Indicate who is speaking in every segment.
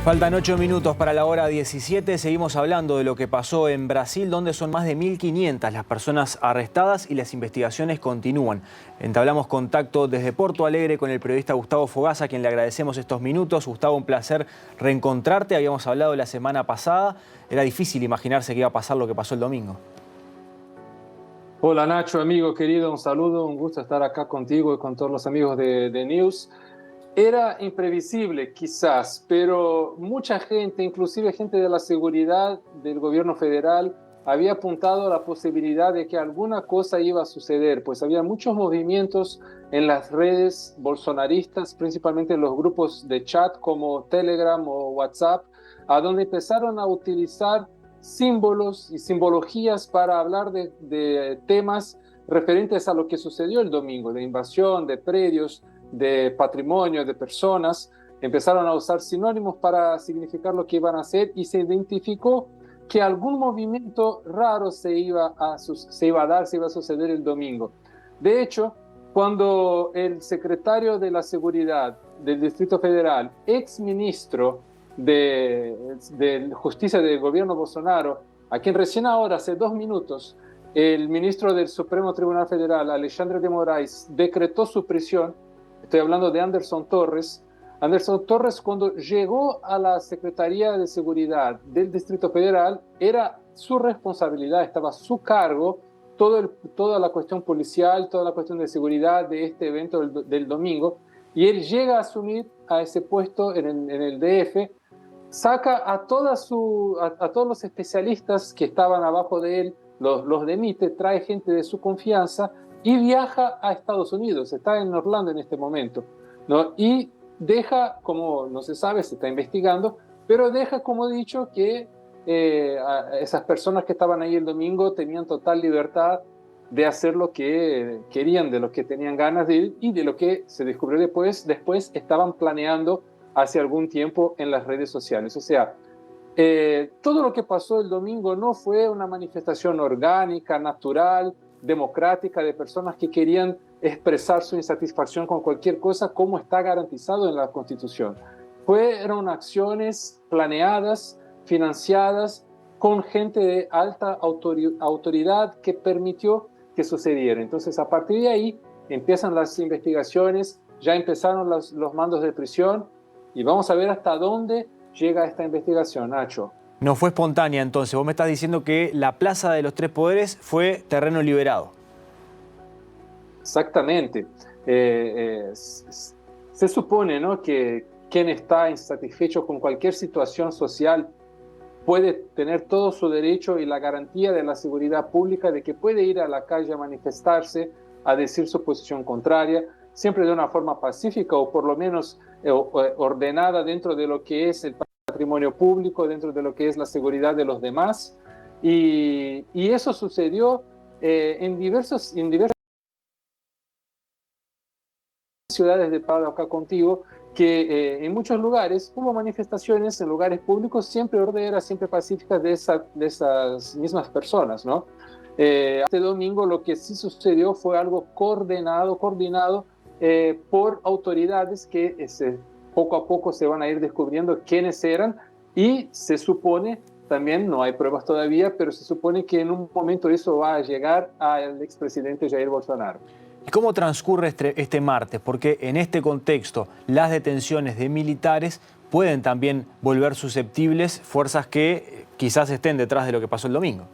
Speaker 1: Faltan 8 minutos para la hora 17. Seguimos hablando de lo que pasó en Brasil, donde son más de 1.500 las personas arrestadas y las investigaciones continúan. Entablamos contacto desde Porto Alegre con el periodista Gustavo Fogaça, a quien le agradecemos estos minutos. Gustavo, un placer reencontrarte. Habíamos hablado la semana pasada. Era difícil imaginarse que iba a pasar lo que pasó el domingo.
Speaker 2: Hola Nacho, amigo querido, un saludo, un gusto estar acá contigo y con todos los amigos de News. Era imprevisible quizás, pero mucha gente, inclusive gente de la seguridad del gobierno federal, había apuntado a la posibilidad de que alguna cosa iba a suceder, pues había muchos movimientos en las redes bolsonaristas, principalmente en los grupos de chat como Telegram o WhatsApp, a donde empezaron a utilizar símbolos y simbologías para hablar de temas referentes a lo que sucedió el domingo, de invasión, de predios, de patrimonio, de personas. Empezaron a usar sinónimos para significar lo que iban a hacer y se identificó que algún movimiento raro se iba a suceder el domingo. De hecho, cuando el secretario de la Seguridad del Distrito Federal, ex ministro de Justicia del gobierno Bolsonaro, a quien recién ahora, hace 2 minutos, el ministro del Supremo Tribunal Federal, Alexandre de Moraes, decretó su prisión. Estoy hablando de Anderson Torres. Anderson Torres, cuando llegó a la Secretaría de Seguridad del Distrito Federal, era su responsabilidad, estaba a su cargo toda la cuestión policial, toda la cuestión de seguridad de este evento del domingo, y él llega a asumir a ese puesto en el DF, saca a todos los especialistas que estaban abajo de él, los demite, trae gente de su confianza y viaja a Estados Unidos. Está en Orlando en este momento, ¿no? Y deja, como no se sabe, se está investigando, pero deja, como he dicho, que esas personas que estaban ahí el domingo tenían total libertad de hacer lo que querían, de lo que tenían ganas de ir y de lo que se descubrió después estaban planeando hace algún tiempo en las redes sociales. O sea, todo lo que pasó el domingo no fue una manifestación orgánica, natural, democrática de personas que querían expresar su insatisfacción con cualquier cosa como está garantizado en la Constitución. Fueron acciones planeadas, financiadas, con gente de alta autoridad que permitió que sucediera. Entonces, a partir de ahí empiezan las investigaciones, ya empezaron los mandos de prisión y vamos a ver hasta dónde llega esta investigación, Nacho.
Speaker 1: No fue espontánea entonces. Vos me estás diciendo que la Plaza de los Tres Poderes fue terreno liberado.
Speaker 2: Exactamente. Se supone, ¿no?, que quien está insatisfecho con cualquier situación social puede tener todo su derecho y la garantía de la seguridad pública de que puede ir a la calle a manifestarse, a decir su posición contraria, siempre de una forma pacífica o por lo menos ordenada dentro de lo que es el patrimonio público, dentro de lo que es la seguridad de los demás. Y eso sucedió en diversas ciudades de Pablo acá contigo, que en muchos lugares hubo manifestaciones en lugares públicos siempre ordenadas, siempre pacíficas de esas mismas personas, ¿no? Este domingo lo que sí sucedió fue algo coordinado por autoridades que poco a poco se van a ir descubriendo quiénes eran y se supone, también no hay pruebas todavía, pero se supone que en un momento eso va a llegar al expresidente Jair Bolsonaro.
Speaker 1: ¿Y cómo transcurre este martes? Porque en este contexto las detenciones de militares pueden también volver susceptibles fuerzas que quizás estén detrás de lo que pasó el domingo.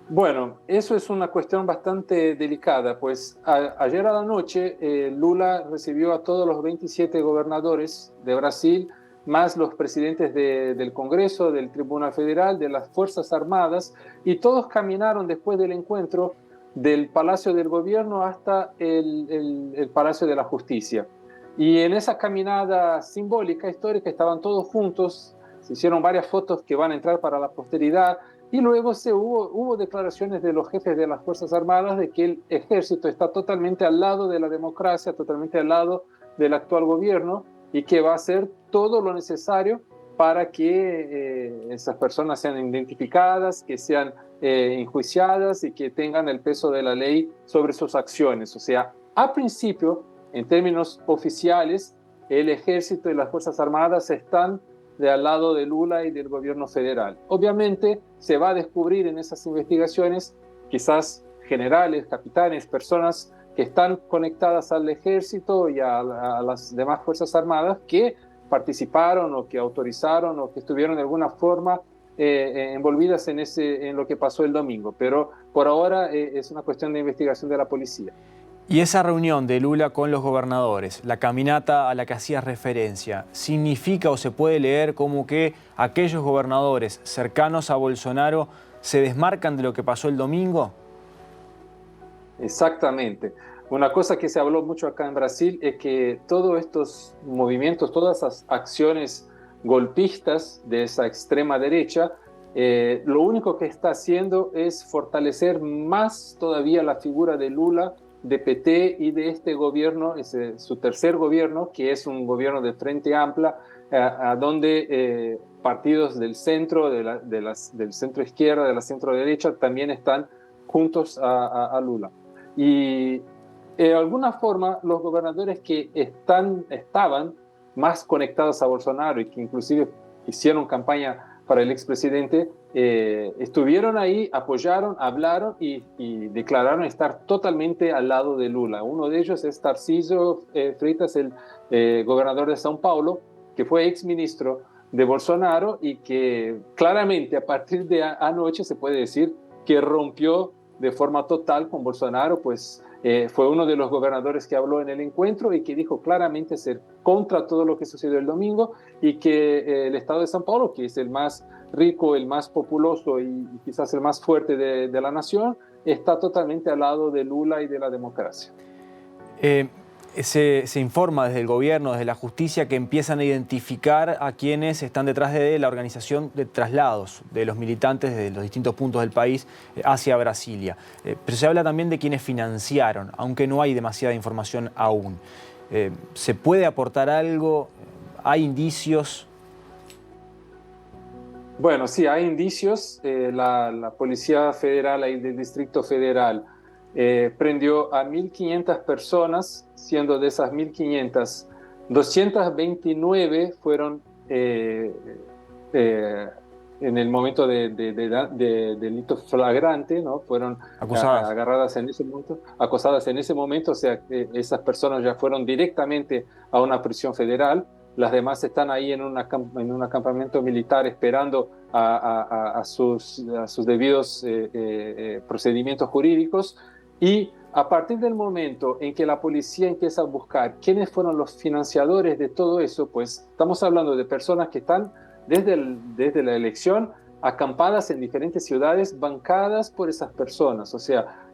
Speaker 2: Bueno, eso es una cuestión bastante delicada, pues ayer a la noche Lula recibió a todos los 27 gobernadores de Brasil, más los presidentes del Congreso, del Tribunal Federal, de las Fuerzas Armadas, y todos caminaron después del encuentro del Palacio del Gobierno hasta el Palacio de la Justicia. Y en esa caminada simbólica, histórica, estaban todos juntos, se hicieron varias fotos que van a entrar para la posteridad, y luego hubo declaraciones de los jefes de las Fuerzas Armadas de que el ejército está totalmente al lado de la democracia, totalmente al lado del actual gobierno, y que va a hacer todo lo necesario para que esas personas sean identificadas, que sean enjuiciadas y que tengan el peso de la ley sobre sus acciones. O sea, a principio, en términos oficiales, el ejército y las Fuerzas Armadas están al lado de Lula y del gobierno federal. Obviamente se va a descubrir en esas investigaciones quizás generales, capitanes, personas que están conectadas al ejército y a las demás Fuerzas Armadas que participaron o que autorizaron o que estuvieron de alguna forma envolvidas en lo que pasó el domingo. Pero por ahora es una cuestión de investigación de la policía.
Speaker 1: Y esa reunión de Lula con los gobernadores, la caminata a la que hacías referencia, ¿significa o se puede leer como que aquellos gobernadores cercanos a Bolsonaro se desmarcan de lo que pasó el domingo?
Speaker 2: Exactamente. Una cosa que se habló mucho acá en Brasil es que todos estos movimientos, todas esas acciones golpistas de esa extrema derecha, lo único que está haciendo es fortalecer más todavía la figura de Lula, de PT y de este gobierno, su tercer gobierno, que es un gobierno de Frente Amplia, a donde partidos del centro, del centro izquierda, de la centro derecha, también están juntos a Lula. Y de alguna forma los gobernadores que estaban más conectados a Bolsonaro y que inclusive hicieron campaña para el expresidente, estuvieron ahí, apoyaron, hablaron y declararon estar totalmente al lado de Lula. Uno de ellos es Tarcísio Freitas, el gobernador de São Paulo, que fue exministro de Bolsonaro y que claramente a partir de anoche se puede decir que rompió de forma total con Bolsonaro, pues fue uno de los gobernadores que habló en el encuentro y que dijo claramente ser contra todo lo que sucedió el domingo y que el estado de São Paulo, que es el más rico, el más populoso y quizás el más fuerte de la nación, está totalmente al lado de Lula y de la democracia.
Speaker 1: Se informa desde el gobierno, desde la justicia, que empiezan a identificar a quienes están detrás de la organización de traslados de los militantes de los distintos puntos del país hacia Brasilia. Pero se habla también de quienes financiaron, aunque no hay demasiada información aún. ¿Se puede aportar algo? ¿Hay indicios?
Speaker 2: Bueno, sí, hay indicios. La Policía Federal y del Distrito Federal prendió a 1.500 personas, siendo de esas 1.500, 229 fueron en el momento de delito flagrante, ¿no? Fueron agarradas en ese momento, acosadas en ese momento, o sea, esas personas ya fueron directamente a una prisión federal. Las demás están ahí en un acampamento militar esperando a sus debidos procedimientos jurídicos. Y a partir del momento en que la policía empieza a buscar quiénes fueron los financiadores de todo eso, pues estamos hablando de personas que están desde la elección acampadas en diferentes ciudades, bancadas por esas personas, o sea,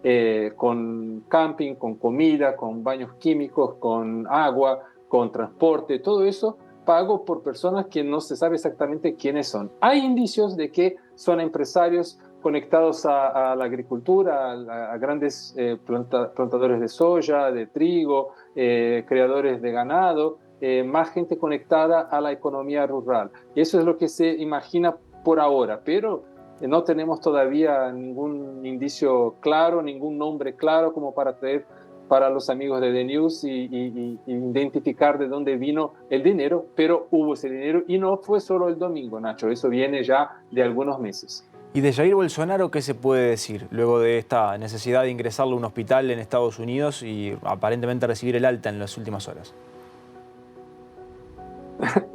Speaker 2: con camping, con comida, con baños químicos, con agua, con transporte, todo eso pago por personas que no se sabe exactamente quiénes son. Hay indicios de que son empresarios conectados a la agricultura, a grandes plantadores de soya, de trigo, criadores de ganado, más gente conectada a la economía rural. Eso es lo que se imagina por ahora, pero no tenemos todavía ningún indicio claro, ningún nombre claro como para traer para los amigos de The News y identificar de dónde vino el dinero, pero hubo ese dinero y no fue solo el domingo, Nacho, eso viene ya de algunos meses.
Speaker 1: ¿Y de Jair Bolsonaro qué se puede decir luego de esta necesidad de ingresarlo a un hospital en Estados Unidos y aparentemente recibir el alta en las últimas horas?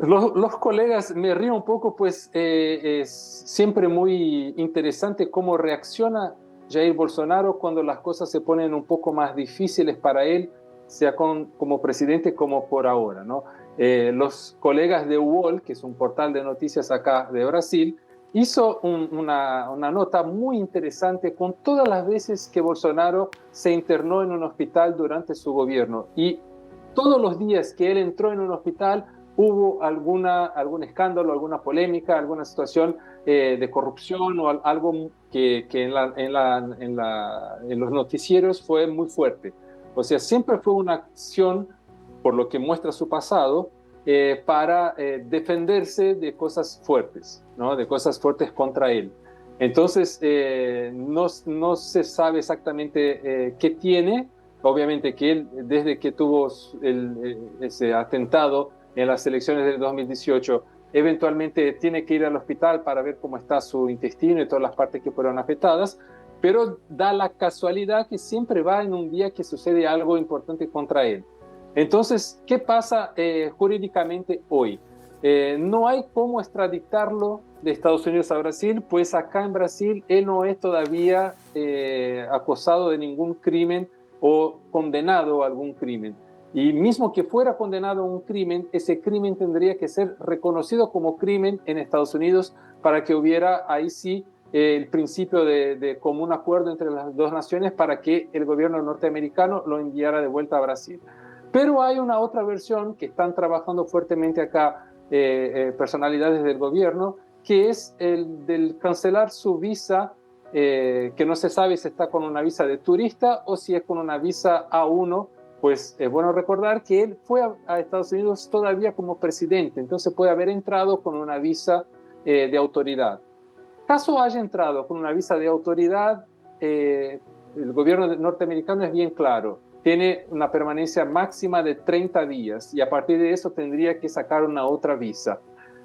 Speaker 2: Los colegas, me río un poco, pues es siempre muy interesante cómo reacciona Jair Bolsonaro cuando las cosas se ponen un poco más difíciles para él, sea como presidente como por ahora, ¿no? Los colegas de UOL, que es un portal de noticias acá de Brasil, hizo una nota muy interesante con todas las veces que Bolsonaro se internó en un hospital durante su gobierno. Y todos los días que él entró en un hospital hubo algún escándalo, alguna polémica, alguna situación de corrupción o algo que en los noticieros fue muy fuerte. O sea, siempre fue una acción, por lo que muestra su pasado, para defenderse de cosas fuertes, ¿no? De cosas fuertes contra él. Entonces, no se sabe exactamente qué tiene, obviamente que él, desde que tuvo ese atentado en las elecciones del 2018, eventualmente tiene que ir al hospital para ver cómo está su intestino y todas las partes que fueron afectadas, pero da la casualidad que siempre va en un día que sucede algo importante contra él. Entonces, ¿qué pasa jurídicamente hoy? No hay cómo extraditarlo de Estados Unidos a Brasil, pues acá en Brasil él no es todavía acusado de ningún crimen o condenado a algún crimen. Y mismo que fuera condenado a un crimen, ese crimen tendría que ser reconocido como crimen en Estados Unidos para que hubiera ahí sí el principio de común acuerdo entre las dos naciones para que el gobierno norteamericano lo enviara de vuelta a Brasil. Pero hay una otra versión que están trabajando fuertemente acá personalidades del gobierno, que es el del cancelar su visa, que no se sabe si está con una visa de turista o si es con una visa A1. Pues es bueno recordar que él fue a Estados Unidos todavía como presidente, entonces puede haber entrado con una visa de autoridad. Caso haya entrado con una visa de autoridad, el gobierno norteamericano es bien claro, tiene una permanencia máxima de 30 días y a partir de eso tendría que sacar una otra visa.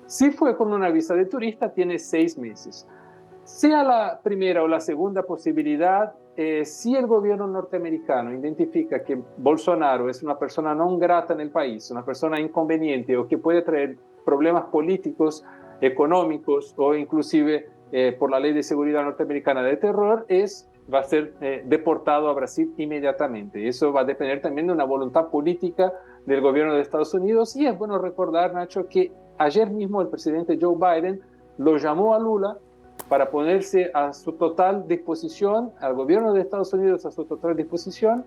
Speaker 2: Si fue con una visa de turista, tiene 6 meses. Sea la primera o la segunda posibilidad, si el gobierno norteamericano identifica que Bolsonaro es una persona no grata en el país, una persona inconveniente o que puede traer problemas políticos, económicos o inclusive por la ley de seguridad norteamericana de terror, va a ser deportado a Brasil inmediatamente. Eso va a depender también de una voluntad política del gobierno de Estados Unidos. Y es bueno recordar, Nacho, que ayer mismo el presidente Joe Biden lo llamó a Lula para ponerse a su total disposición, al gobierno de Estados Unidos a su total disposición,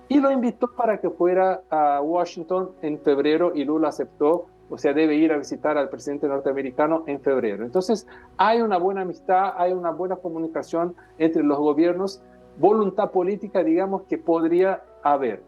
Speaker 2: y lo invitó para que fuera a Washington en febrero y Lula aceptó, o sea, debe ir a visitar al presidente norteamericano en febrero. Entonces, hay una buena amistad, hay una buena comunicación entre los gobiernos, voluntad política, digamos, que podría haber.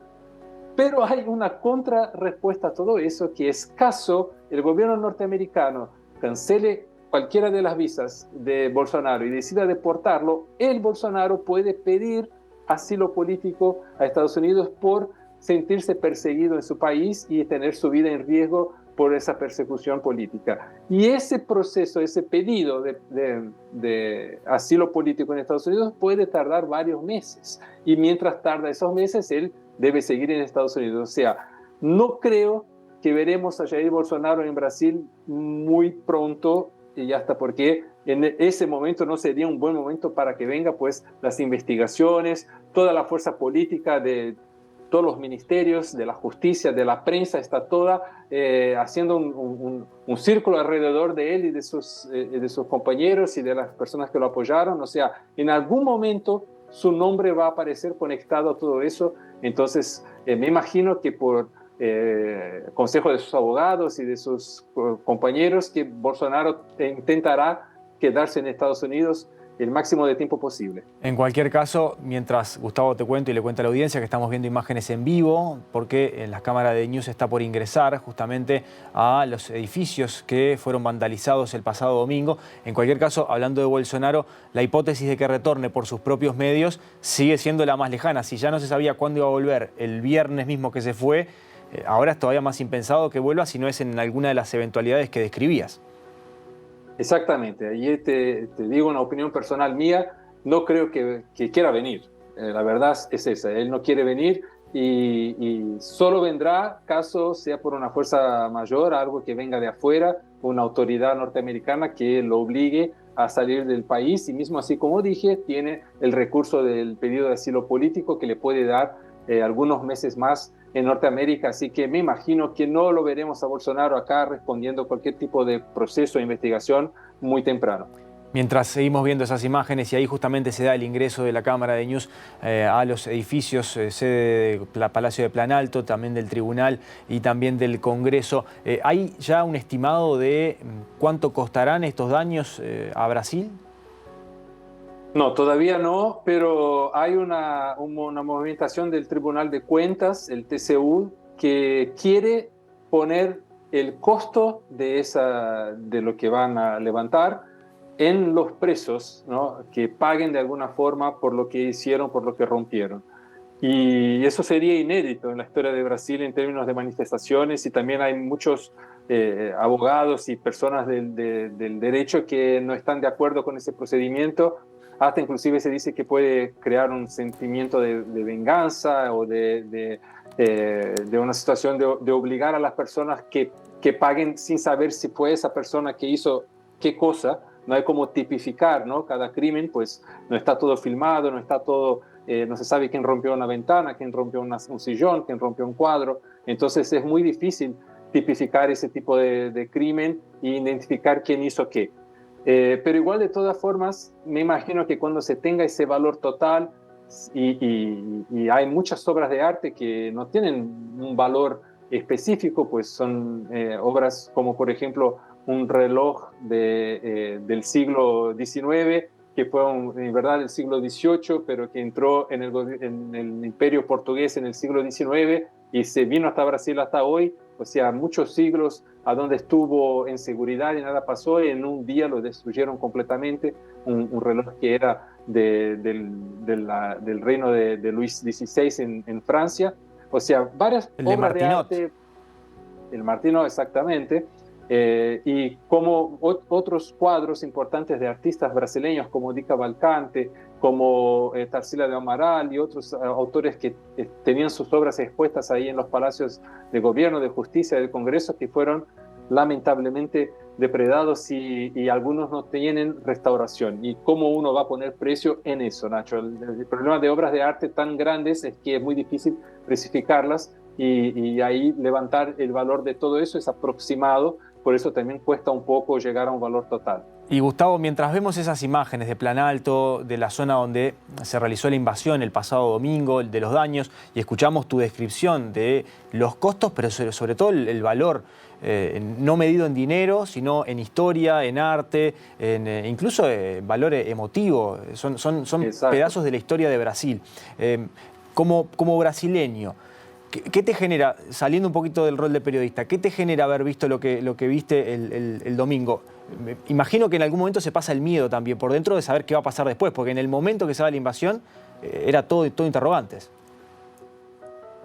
Speaker 2: Pero hay una contrarrespuesta a todo eso, que es caso el gobierno norteamericano cancele cualquiera de las visas de Bolsonaro y decida deportarlo, el Bolsonaro puede pedir asilo político a Estados Unidos por sentirse perseguido en su país y tener su vida en riesgo por esa persecución política. Y ese proceso, ese pedido de asilo político en Estados Unidos puede tardar varios meses. Y mientras tarda esos meses, él debe seguir en Estados Unidos. O sea, no creo que veremos a Jair Bolsonaro en Brasil muy pronto, y hasta porque en ese momento no sería un buen momento para que venga, pues las investigaciones, toda la fuerza política de todos los ministerios, de la justicia, de la prensa, está toda haciendo un círculo alrededor de él y de sus compañeros y de las personas que lo apoyaron. O sea, en algún momento su nombre va a aparecer conectado a todo eso. Entonces, me imagino que por consejo de sus abogados y de sus compañeros, que Bolsonaro intentará quedarse en Estados Unidos el máximo de tiempo posible.
Speaker 1: En cualquier caso, mientras Gustavo te cuento y le cuenta a la audiencia que estamos viendo imágenes en vivo, porque en las cámaras de News está por ingresar justamente a los edificios que fueron vandalizados el pasado domingo. En cualquier caso, hablando de Bolsonaro, la hipótesis de que retorne por sus propios medios sigue siendo la más lejana. Si ya no se sabía cuándo iba a volver, el viernes mismo que se fue, ahora es todavía más impensado que vuelva si no es en alguna de las eventualidades que describías.
Speaker 2: Exactamente, ahí te digo una opinión personal mía, no creo que quiera venir, la verdad es esa, él no quiere venir y solo vendrá caso sea por una fuerza mayor, algo que venga de afuera, una autoridad norteamericana que lo obligue a salir del país y mismo así como dije, tiene el recurso del pedido de asilo político que le puede dar algunos meses más en Norteamérica, así que me imagino que no lo veremos a Bolsonaro acá respondiendo a cualquier tipo de proceso de investigación muy temprano.
Speaker 1: Mientras seguimos viendo esas imágenes y ahí justamente se da el ingreso de la cámara de News a los edificios, sede del Palacio de Planalto, también del Tribunal y también del Congreso. ¿Hay ya un estimado de cuánto costarán estos daños a Brasil?
Speaker 2: No, todavía no, pero hay una movimentación del Tribunal de Cuentas, el TCU, que quiere poner el costo de lo que van a levantar en los presos, ¿no? Que paguen de alguna forma por lo que hicieron, por lo que rompieron. Y eso sería inédito en la historia de Brasil en términos de manifestaciones, y también hay muchos abogados y personas del derecho que no están de acuerdo con ese procedimiento. Hasta inclusive se dice que puede crear un sentimiento de venganza o de una situación de obligar a las personas que paguen sin saber si fue esa persona que hizo qué cosa. No hay como tipificar, ¿no? Cada crimen, pues no está todo filmado, no está todo, no se sabe quién rompió una ventana, quién rompió un sillón, quién rompió un cuadro. Entonces es muy difícil tipificar ese tipo de crimen e identificar quién hizo qué. Pero igual, de todas formas, me imagino que cuando se tenga ese valor total, y hay muchas obras de arte que no tienen un valor específico, pues son obras como, por ejemplo, un reloj del siglo XIX, que fue en verdad del siglo XVIII, pero que entró en el Imperio Portugués en el siglo XIX y se vino hasta Brasil hasta hoy, o sea, muchos siglos, a donde estuvo en seguridad y nada pasó, y en un día lo destruyeron completamente. Un reloj que era del reino de Luis XVI en Francia. O sea, varias
Speaker 1: El de
Speaker 2: obras de
Speaker 1: Martinot.
Speaker 2: arte, el Martino exactamente, y como otros cuadros importantes de artistas brasileños como Di Cavalcante, como Tarsila de Amaral y otros autores que tenían sus obras expuestas ahí en los palacios de gobierno, de justicia, del Congreso, que fueron lamentablemente depredados, y algunos no tienen restauración. ¿Y cómo uno va a poner precio en eso, Nacho? El problema de obras de arte tan grandes es que es muy difícil precificarlas, y ahí levantar el valor de todo eso es aproximado, por eso también cuesta un poco llegar a un valor total.
Speaker 1: Y Gustavo, mientras vemos esas imágenes de Plan Alto, de la zona donde se realizó la invasión el pasado domingo, de los daños, y escuchamos tu descripción de los costos, pero sobre todo el valor, no medido en dinero, sino en historia, en arte, incluso valor emotivo, son pedazos de la historia de Brasil. Como brasileño, ¿qué te genera, saliendo un poquito del rol de periodista, qué te genera haber visto lo que viste el domingo? Imagino que en algún momento se pasa el miedo también por dentro de saber qué va a pasar después, porque en el momento que se da la invasión era todo interrogantes.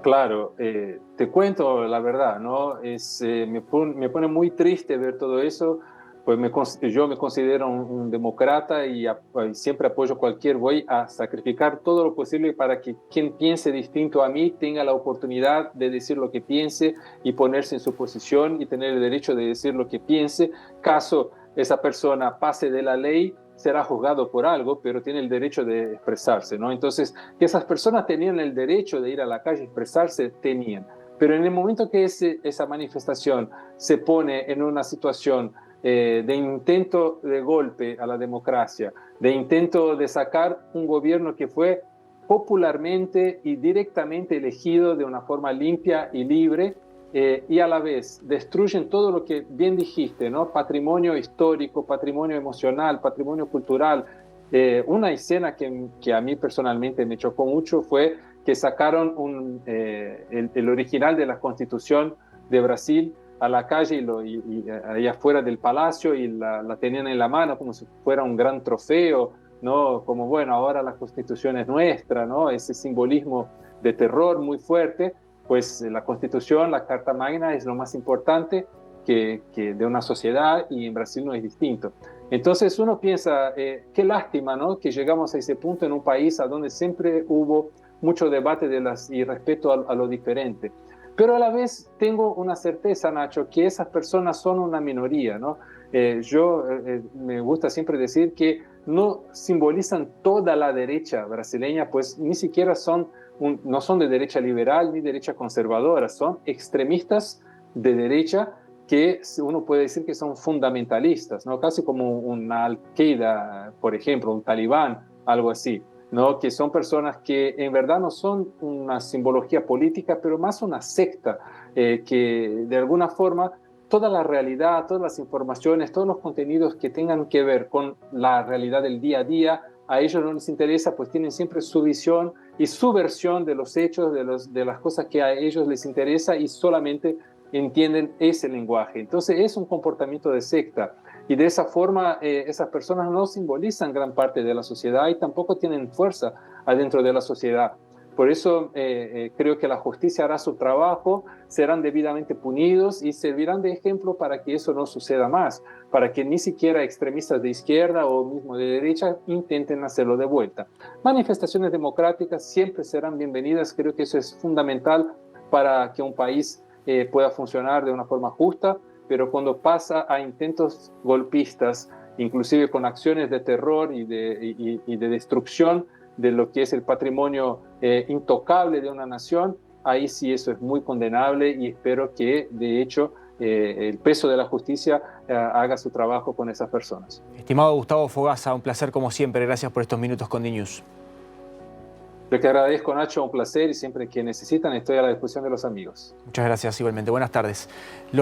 Speaker 2: Claro, te cuento la verdad, ¿no? Me pone muy triste ver todo eso, pues yo me considero un demócrata, y siempre apoyo voy a sacrificar todo lo posible para que quien piense distinto a mí tenga la oportunidad de decir lo que piense y ponerse en su posición y tener el derecho de decir lo que piense. Caso esa persona pase de la ley, será juzgado por algo, pero tiene el derecho de expresarse, ¿no? Entonces, que esas personas tenían el derecho de ir a la calle y expresarse, tenían. Pero en el momento que esa manifestación se pone en una situación de intento de golpe a la democracia, de intento de sacar un gobierno que fue popularmente y directamente elegido de una forma limpia y libre, y a la vez destruyen todo lo que bien dijiste, ¿no? Patrimonio histórico, patrimonio emocional, patrimonio cultural. Una escena que a mí personalmente me chocó mucho fue que sacaron el original de la Constitución de Brasil a la calle, y ahí afuera del palacio, y la tenían en la mano como si fuera un gran trofeo, ¿no? Como, bueno, ahora la Constitución es nuestra, ¿no? Ese simbolismo de terror muy fuerte. Pues la Constitución, la Carta Magna, es lo más importante que de una sociedad, y en Brasil no es distinto. Entonces uno piensa, qué lástima, ¿no? Que llegamos a ese punto en un país a donde siempre hubo mucho debate y respeto a lo diferente. Pero a la vez tengo una certeza, Nacho, que esas personas son una minoría, ¿no? Me gusta siempre decir que no simbolizan toda la derecha brasileña, pues ni siquiera no son de derecha liberal ni derecha conservadora, son extremistas de derecha, que uno puede decir que son fundamentalistas, ¿no? Casi como una Al-Qaeda, por ejemplo, un talibán, algo así, ¿no? Que son personas que en verdad no son una simbología política, pero más una secta, que de alguna forma toda la realidad, todas las informaciones, todos los contenidos que tengan que ver con la realidad del día a día, a ellos no les interesa, pues tienen siempre su visión y su versión de los hechos, de las cosas que a ellos les interesa, y solamente entienden ese lenguaje. Entonces es un comportamiento de secta, y de esa forma esas personas no simbolizan gran parte de la sociedad y tampoco tienen fuerza adentro de la sociedad. Por eso creo que la justicia hará su trabajo, serán debidamente punidos y servirán de ejemplo para que eso no suceda más, para que ni siquiera extremistas de izquierda o mismo de derecha intenten hacerlo de vuelta. Manifestaciones democráticas siempre serán bienvenidas, creo que eso es fundamental para que un país pueda funcionar de una forma justa, pero cuando pasa a intentos golpistas, inclusive con acciones de terror y de destrucción de lo que es el patrimonio intocable de una nación, ahí sí eso es muy condenable y espero que de hecho el peso de la justicia haga su trabajo con esas personas.
Speaker 1: Estimado Gustavo Fogaza, un placer como siempre. Gracias por estos minutos con DNews.
Speaker 2: Yo te agradezco, Nacho, un placer y siempre que necesitan estoy a la disposición de los amigos.
Speaker 1: Muchas gracias igualmente. Buenas tardes.